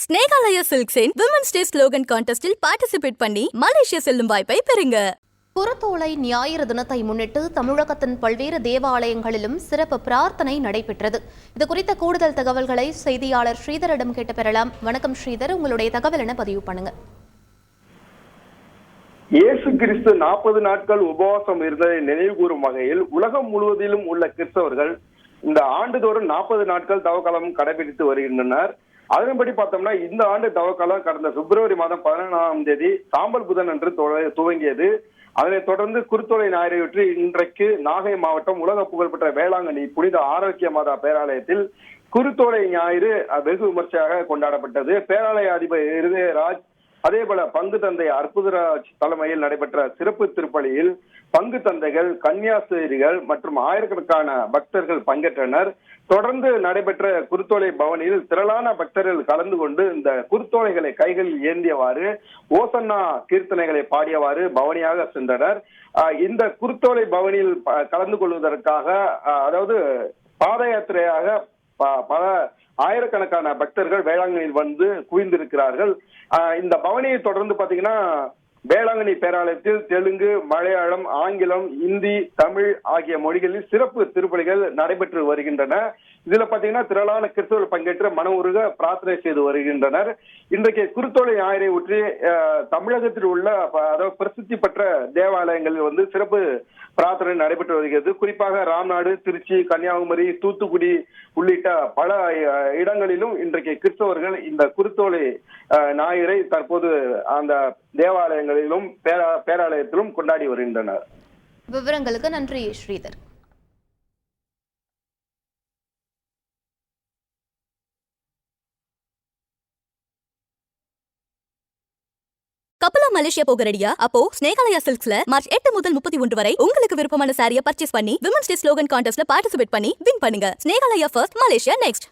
ஸ்னேகாலயா சில்க்ஸின் women's day slogan கான்டெஸ்டில் participate பண்ணி மலேசியா செல்லும் வாய்ப்பை பெறுங்க. குருத்தோலை ஞாயிறு தினத்தை முன்னிட்டு தமிழகத்தின் பல்வேறு தேவாலயங்களிலும் சிறப்பு பிரார்த்தனை நடைபெற்றது. இது குறித்த கூடுதல் தகவல்களை செய்தியாளர் ஸ்ரீதரிடம் கேட்டு பெறலாம். வணக்கம் ஸ்ரீதர், உங்களுடைய தகவல் என பதிவு பண்ணுங்க. இயேசு கிறிஸ்து 40 நாட்கள் உபவாசம் இருந்ததை நினைவு கூறும் வகையில் உலகம் முழுவதிலும் உள்ள கிறிஸ்தவர்கள் இந்த ஆண்டுதோறும் 40 நாட்கள் தவக்காலம் கடைபிடித்து வருகின்றனர். அதன்படி பார்த்தோம்னா இந்த ஆண்டு தவக்காலம் கடந்த பிப்ரவரி மாதம் 14ஆம் தேதி சாம்பல் புதன் அன்று துவங்கியது. அதனைத் தொடர்ந்து குருத்தோலை ஞாயிறையொட்டி இன்றைக்கு நாகை மாவட்டம் உலக புகழ்பெற்ற வேளாங்கண்ணி புனித ஆரோக்கிய மாதா பேராலயத்தில் குருத்தோலை ஞாயிறு வெகு விமர்சையாக கொண்டாடப்பட்டது. பேராலய அதிபர் இருதயராஜ், அதே போல பங்கு தந்தை அற்புதராஜ் தலைமையில் நடைபெற்ற சிறப்பு திருப்பலியில் பங்கு தந்தைகள், கன்னியாஸ்திரிகள் மற்றும் ஆயிரக்கணக்கான பக்தர்கள் பங்கேற்றனர். தொடர்ந்து நடைபெற்ற குருத்தோலை பவனியில் திரளான பக்தர்கள் கலந்து கொண்டு இந்த குருத்தோலைகளை கைகளில் ஏந்தியவாறு ஓசன்னா கீர்த்தனைகளை பாடியவாறு பவனியாக சென்றனர். இந்த குருத்தோலை பவனியில் கலந்து கொள்வதற்காக, அதாவது பாத யாத்திரையாக பல ஆயிரக்கணக்கான பக்தர்கள் வேளாங்கண்ணியில் வந்து குவிந்திருக்கிறார்கள். இந்த பவனியை தொடர்ந்து பாத்தீங்கன்னா வேளாங்கண்ணி பேராலயத்தில் தெலுங்கு, மலையாளம், ஆங்கிலம், இந்தி, தமிழ் ஆகிய மொழிகளில் சிறப்பு திருப்பலிகள் நடைபெற்று வருகின்றன. இதுல பாத்தீங்கன்னா திரளான கிறிஸ்தவர்கள் பங்கேற்று மன உருக பிரார்த்தனை செய்து வருகின்றனர். இன்றைக்கு குருத்தோலை ஞாயிறை ஒற்றி தமிழகத்தில் உள்ள அதாவது பிரசித்தி பெற்ற தேவாலயங்களில் வந்து சிறப்பு பிரார்த்தனை நடைபெற்று வருகிறது. குறிப்பாக ராம்நாடு, திருச்சி, கன்னியாகுமரி, தூத்துக்குடி உள்ளிட்ட பல இடங்களிலும் இன்றைக்கு கிறிஸ்தவர்கள் இந்த குருத்தோலை ஞாயிறை தற்போது அந்த தேவாலயங்களிலும் பேராலயத்திலும் கொண்டாடி வருகின்றனர். விவரங்களுக்கு நன்றி ஸ்ரீதர். கப்பலா மலேசியா போக ரெடியா? அப்போ ஸ்னேகாலயா சில்க்ஸ்ல மார்ச் 8 முதல் 31 வரை உங்களுக்கு விருப்பமான சாரியை பர்ச்சேஸ் பண்ணி விமன்ஸ் டே ஸ்லோகன் கான்டெஸ்ட்ல பார்ட்டிசிபேட் பண்ணி வின் பண்ணுங்க. Snehalaya first, Malaysia next.